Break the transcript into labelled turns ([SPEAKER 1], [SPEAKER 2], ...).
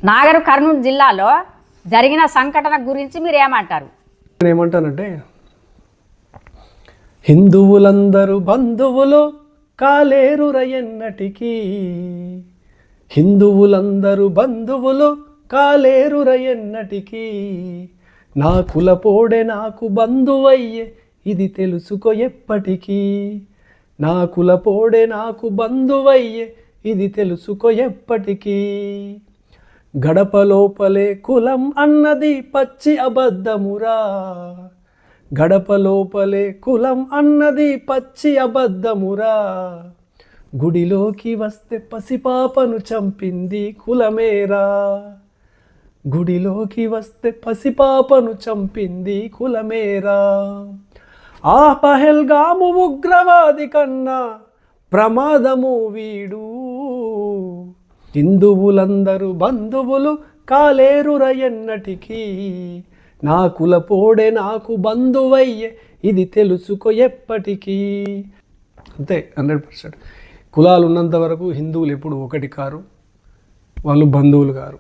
[SPEAKER 1] నాగర్ కర్నూలు జిల్లాలో జరిగిన సంఘటన గురించి మీరు ఏమంటారు?
[SPEAKER 2] నేను ఏమంటానంటే, హిందువులందరూ బంధువులు కాలేరుర ఎన్నటికీ, హిందువులందరూ బంధువులు కాలేరుర ఎన్నటికీ, నా కులపోడే నాకు బంధువయ్యే ఇది తెలుసుకో ఎప్పటికీ, నా కులపోడే నాకు బంధువయ్యే ఇది తెలుసుకో ఎప్పటికీ. గడప లోపలే కులం అన్నది పచ్చి అబద్ధమురా, గడప లోపలే కులం అన్నది పచ్చి అబద్ధమురా, గుడిలోకి వస్తే పసిపాపను చంపింది కులమేరా, గుడిలోకి వస్తే పసిపాపను చంపింది కులమేరా. ఆ పహల్గాము ఉగ్రవాది కన్నా ప్రమాదము వీడు, హిందువులందరూ బంధువులు కాలేరుర ఎన్నటికీ, నా కులపోడే నాకు బంధువయ్యే ఇది తెలుసుకో ఎప్పటికీ. అంతే, 100%. కులాలు ఉన్నంత వరకు హిందువులు ఎప్పుడు ఒకటి కారు, వాళ్ళు బంధువులు గారు.